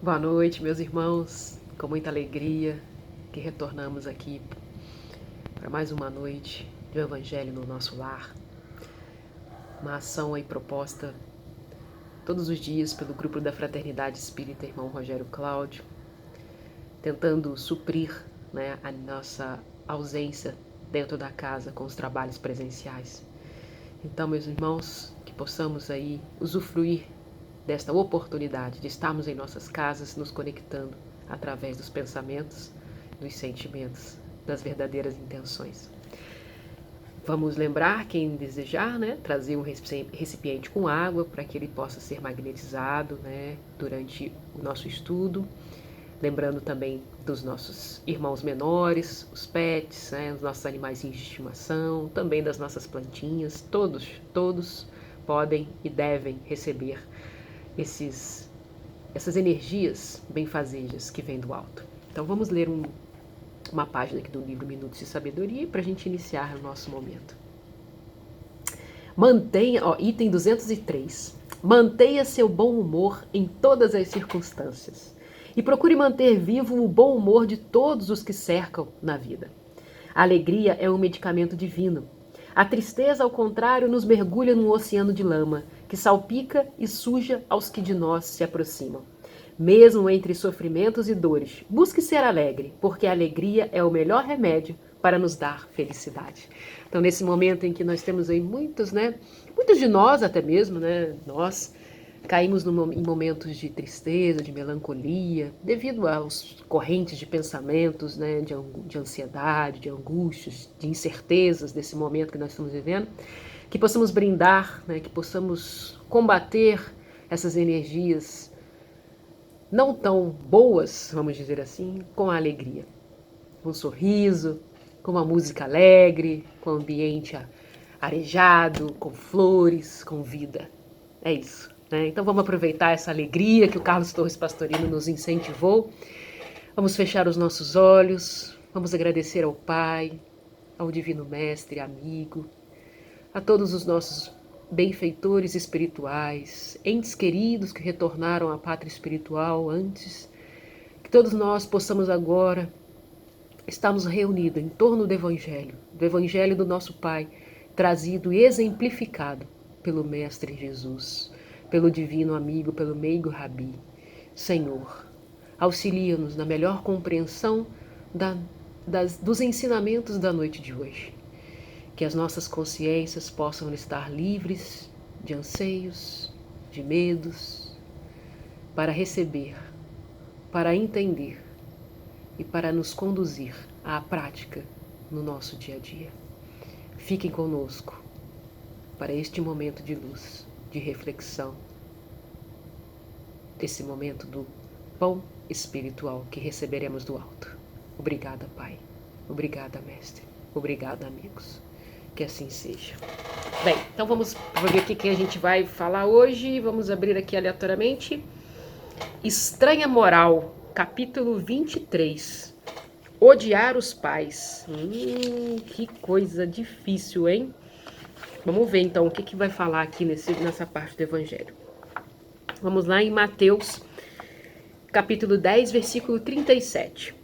Boa noite, meus irmãos. Com muita alegria que retornamos aqui para mais uma noite do Evangelho no nosso lar. Uma ação aí proposta todos os dias pelo grupo da Fraternidade Espírita Irmão Rogério Cláudio, tentando suprir, a nossa ausência dentro da casa com os trabalhos presenciais. Então, meus irmãos, que possamos aí usufruir desta oportunidade de estarmos em nossas casas, nos conectando através dos pensamentos, dos sentimentos, das verdadeiras intenções. Vamos lembrar, quem desejar, trazer um recipiente com água para que ele possa ser magnetizado, durante o nosso estudo. Lembrando também dos nossos irmãos menores, os pets, os nossos animaizinhos de estimação, também das nossas plantinhas. Todos podem e devem receber essas energias benfazejas que vêm do alto. Então vamos ler uma página aqui do livro Minutos de Sabedoria para a gente iniciar o nosso momento. Item 203. Mantenha seu bom humor em todas as circunstâncias e procure manter vivo o bom humor de todos os que cercam na vida. A alegria é um medicamento divino. A tristeza, ao contrário, nos mergulha num oceano de lama, que salpica e suja aos que de nós se aproximam. Mesmo entre sofrimentos e dores, busque ser alegre, porque a alegria é o melhor remédio para nos dar felicidade. Então, nesse momento em que nós temos aí muitos de nós até mesmo, nós caímos em momentos de tristeza, de melancolia, devido aos correntes de pensamentos, de ansiedade, de angústias, de incertezas desse momento que nós estamos vivendo, que possamos brindar, que possamos combater essas energias não tão boas, vamos dizer assim, com a alegria, com um sorriso, com uma música alegre, com um ambiente arejado, com flores, com vida. É isso. Então vamos aproveitar essa alegria que o Carlos Torres Pastorino nos incentivou. Vamos fechar os nossos olhos, vamos agradecer ao Pai, ao Divino Mestre, amigo, a todos os nossos benfeitores espirituais, entes queridos que retornaram à pátria espiritual antes, que todos nós possamos agora estarmos reunidos em torno do Evangelho do nosso Pai, trazido e exemplificado pelo Mestre Jesus, pelo Divino Amigo, pelo Meigo Rabi. Senhor, auxilia-nos na melhor compreensão dos ensinamentos da noite de hoje. Que as nossas consciências possam estar livres de anseios, de medos, para receber, para entender e para nos conduzir à prática no nosso dia a dia. Fiquem conosco para este momento de luz, de reflexão, esse momento do pão espiritual que receberemos do alto. Obrigada, Pai. Obrigada, Mestre. Obrigada, amigos. Que assim seja. Bem, então vamos ver o que a gente vai falar hoje. Vamos abrir aqui aleatoriamente. Estranha Moral, capítulo 23. Odiar os pais. Que coisa difícil, hein? Vamos ver então o que vai falar aqui nessa parte do Evangelho. Vamos lá em Mateus, capítulo 10, versículo 37.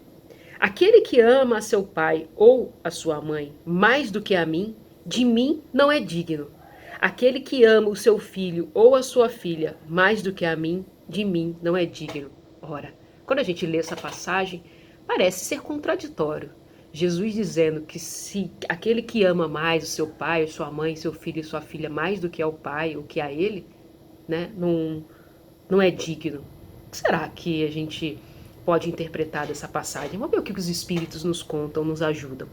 Aquele que ama a seu pai ou a sua mãe mais do que a mim, de mim não é digno. Aquele que ama o seu filho ou a sua filha mais do que a mim, de mim não é digno. Ora, quando a gente lê essa passagem, parece ser contraditório. Jesus dizendo que se aquele que ama mais o seu pai, a sua mãe, seu filho e sua filha mais do que ao pai ou que a ele, não é digno. O que será que a gente pode interpretar dessa passagem? Vamos ver o que os espíritos nos contam, nos ajudam.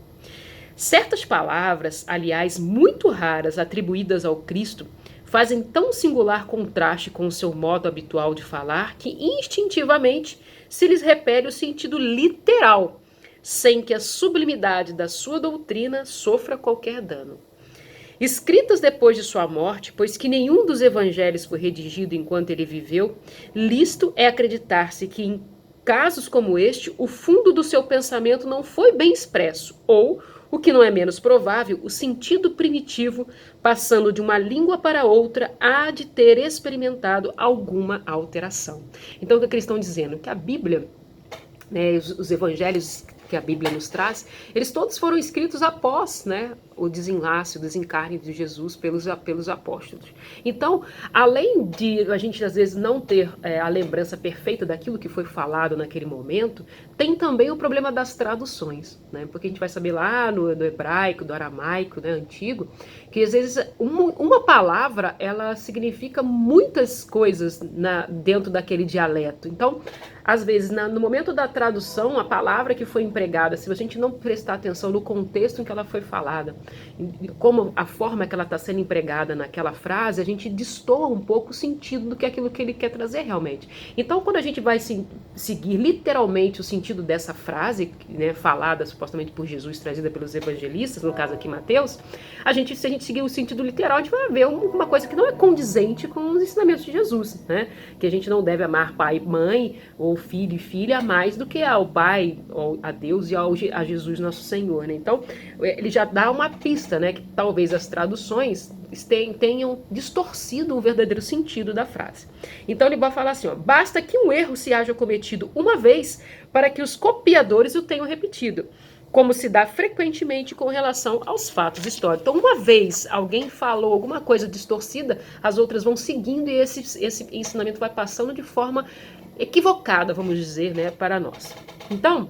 Certas palavras, aliás, muito raras, atribuídas ao Cristo, fazem tão singular contraste com o seu modo habitual de falar que instintivamente se lhes repele o sentido literal, sem que a sublimidade da sua doutrina sofra qualquer dano. Escritas depois de sua morte, pois que nenhum dos evangelhos foi redigido enquanto ele viveu, lícito é acreditar-se que em casos como este, o fundo do seu pensamento não foi bem expresso, ou O que não é menos provável, o sentido primitivo, passando de uma língua para outra, há de ter experimentado alguma alteração. Então, o que eles estão dizendo? Que a Bíblia, né, os evangelhos que a Bíblia nos traz, eles todos foram escritos após, né, o desenlace, o desencarne de Jesus pelos apóstolos. Então, além de a gente às vezes não ter a lembrança perfeita daquilo que foi falado naquele momento, tem também o problema das traduções, né? Porque a gente vai saber lá no hebraico, do aramaico, né, antigo, que às vezes uma palavra ela significa muitas coisas dentro daquele dialeto. Então, às vezes, no momento da tradução, a palavra que foi empregada, se a gente não prestar atenção no contexto em que ela foi falada, como a forma que ela está sendo empregada naquela frase, a gente destoa um pouco o sentido do que aquilo que ele quer trazer realmente. Então, quando a gente vai seguir literalmente o sentido dessa frase, né, falada supostamente por Jesus, trazida pelos evangelistas, no caso aqui Mateus, se a gente seguir o sentido literal, a gente vai ver uma coisa que não é condizente com os ensinamentos de Jesus, né? Que a gente não deve amar pai e mãe, ou filho e filha, mais do que ao Pai, a Deus e a Jesus nosso Senhor, né? Então, ele já dá uma pista, né? Que talvez as traduções tenham distorcido o verdadeiro sentido da frase. Então, ele vai falar assim, ó, basta que um erro se haja cometido uma vez para que os copiadores o tenham repetido, como se dá frequentemente com relação aos fatos históricos. Então, uma vez alguém falou alguma coisa distorcida, as outras vão seguindo e esse ensinamento vai passando de forma equivocada, vamos dizer, né, para nós. Então,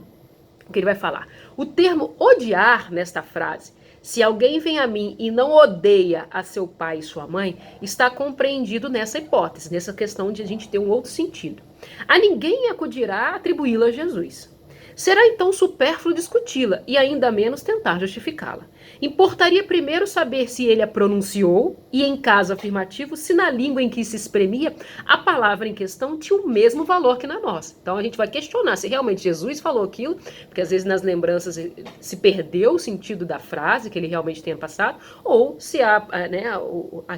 o que ele vai falar? O termo odiar nesta frase, se alguém vem a mim e não odeia a seu pai e sua mãe, está compreendido nessa hipótese, nessa questão de a gente ter um outro sentido. A ninguém acudirá atribuí-la a Jesus. Será então supérfluo discuti-la e ainda menos tentar justificá-la. Importaria primeiro saber se ele a pronunciou e, em caso afirmativo, se na língua em que se exprimia a palavra em questão tinha o mesmo valor que na nossa. Então a gente vai questionar se realmente Jesus falou aquilo, porque às vezes nas lembranças se perdeu o sentido da frase que ele realmente tenha passado, ou se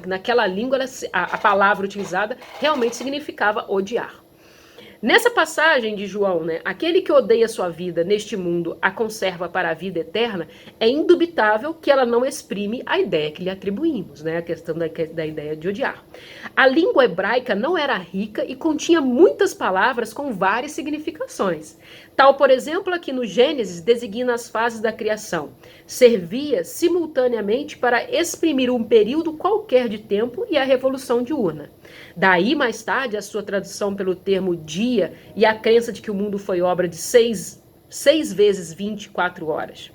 naquela língua a palavra utilizada realmente significava odiar. Nessa passagem de João, né, aquele que odeia sua vida neste mundo a conserva para a vida eterna, é indubitável que ela não exprime a ideia que lhe atribuímos, né, a questão da ideia de odiar. A língua hebraica não era rica e continha muitas palavras com várias significações. Tal, por exemplo, aqui no Gênesis designa as fases da criação. Servia simultaneamente para exprimir um período qualquer de tempo e a revolução diurna. Daí, mais tarde, a sua tradução pelo termo dia e a crença de que o mundo foi obra de 6 vezes 24 horas.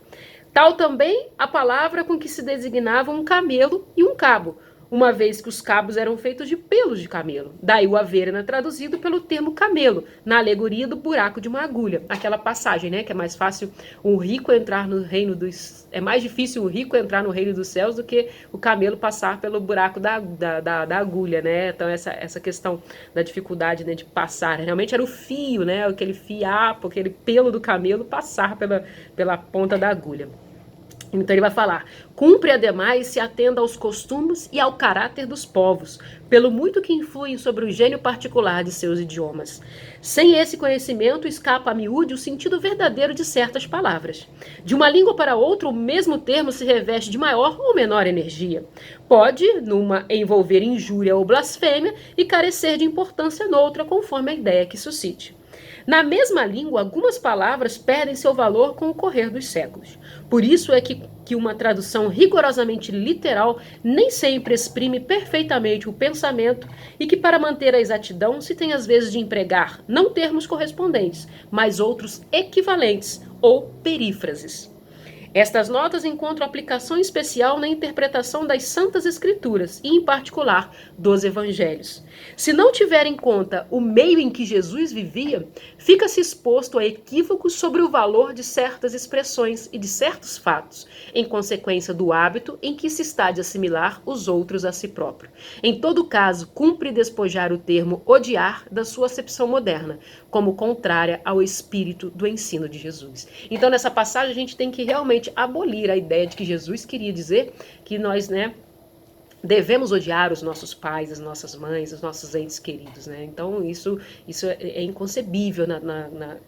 Tal também a palavra com que se designava um camelo e um cabo, uma vez que os cabos eram feitos de pelos de camelo. Daí o Averna traduzido pelo termo camelo, na alegoria do buraco de uma agulha. Aquela passagem, né, que é mais fácil um rico entrar no reino dos... É mais difícil o rico entrar no reino dos céus do que o camelo passar pelo buraco da agulha, né? Então essa questão da dificuldade, né, de passar, realmente era o fio, né, aquele fiapo, aquele pelo do camelo passar pela ponta da agulha. Então ele vai falar, cumpre ademais se atenda aos costumes e ao caráter dos povos, pelo muito que influem sobre o gênio particular de seus idiomas. Sem esse conhecimento, escapa a miúde o sentido verdadeiro de certas palavras. De uma língua para outra, o mesmo termo se reveste de maior ou menor energia. Pode, numa, envolver injúria ou blasfêmia e carecer de importância noutra, conforme a ideia que suscite. Na mesma língua, algumas palavras perdem seu valor com o correr dos séculos. Por isso é que uma tradução rigorosamente literal nem sempre exprime perfeitamente o pensamento e que, para manter a exatidão, se tem às vezes de empregar não termos correspondentes, mas outros equivalentes ou perífrases. Estas notas encontram aplicação especial na interpretação das Santas Escrituras e, em particular, dos Evangelhos. Se não tiver em conta o meio em que Jesus vivia, fica-se exposto a equívocos sobre o valor de certas expressões e de certos fatos, em consequência do hábito em que se está de assimilar os outros a si próprio. Em todo caso, cumpre despojar o termo odiar da sua acepção moderna, como contrária ao espírito do ensino de Jesus. Então, nessa passagem, a gente tem que realmente abolir a ideia de que Jesus queria dizer que nós, né, devemos odiar os nossos pais, as nossas mães, os nossos entes queridos, né? Então isso é inconcebível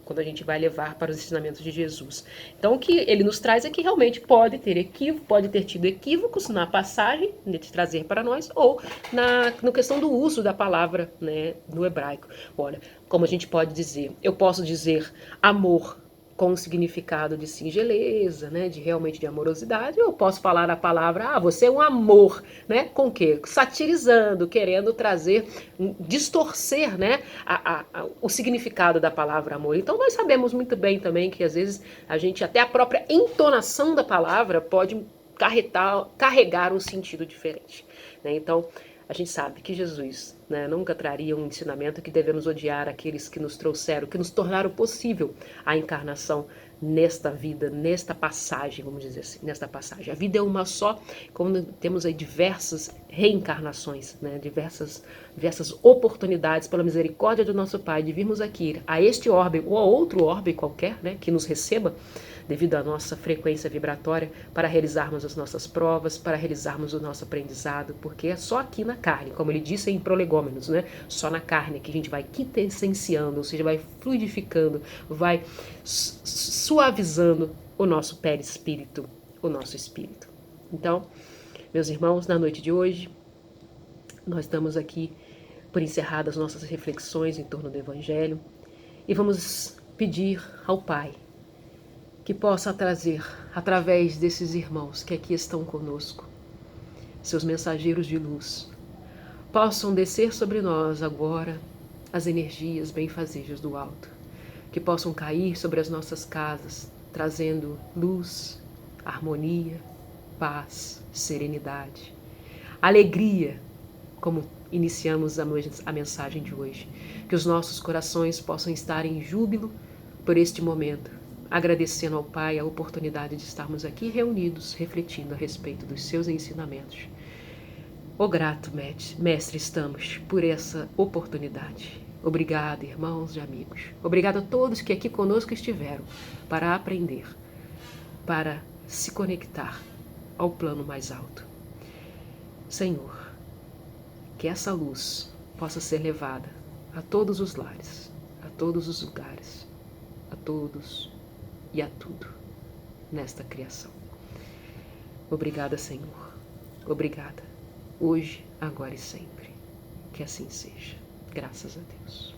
quando a gente vai levar para os ensinamentos de Jesus. Então o que ele nos traz é que realmente pode ter equívoco, pode ter tido equívocos na passagem de trazer para nós ou na questão do uso da palavra, né, no hebraico. Olha, como a gente pode dizer, eu posso dizer amor com o significado de singeleza, né, de realmente de amorosidade, eu posso falar a palavra, você é um amor, né, com o quê? Satirizando, querendo trazer, distorcer, né, o significado da palavra amor. Então nós sabemos muito bem também que às vezes a gente, até a própria entonação da palavra pode carregar um sentido diferente, né? Então a gente sabe que Jesus, né, nunca traria um ensinamento que devemos odiar aqueles que nos trouxeram, que nos tornaram possível a encarnação nesta vida, nesta passagem, vamos dizer assim, nesta passagem. A vida é uma só, como temos aí diversas reencarnações, né, diversas oportunidades, pela misericórdia do nosso Pai, de virmos aqui a este orbe ou a outro orbe qualquer, né, que nos receba, devido à nossa frequência vibratória, para realizarmos as nossas provas, para realizarmos o nosso aprendizado, porque é só aqui na carne, como ele disse em Prolegômenos, né? Só na carne que a gente vai quintessenciando, ou seja, vai fluidificando, vai suavizando o nosso perispírito, o nosso espírito. Então, meus irmãos, na noite de hoje, nós estamos aqui por encerradas nossas reflexões em torno do Evangelho e vamos pedir ao Pai que possa trazer, através desses irmãos que aqui estão conosco, seus mensageiros de luz, possam descer sobre nós agora as energias benfazejas do alto, que possam cair sobre as nossas casas, trazendo luz, harmonia, paz, serenidade, alegria, como iniciamos a mensagem de hoje, que os nossos corações possam estar em júbilo por este momento, agradecendo ao Pai a oportunidade de estarmos aqui reunidos, refletindo a respeito dos seus ensinamentos. Ó grato, Mestre, estamos por essa oportunidade. Obrigado, irmãos e amigos. Obrigado a todos que aqui conosco estiveram para aprender, para se conectar ao plano mais alto. Senhor, que essa luz possa ser levada a todos os lares, a todos os lugares, a todos e a tudo nesta criação. Obrigada, Senhor. Obrigada. Hoje, agora e sempre. Que assim seja. Graças a Deus.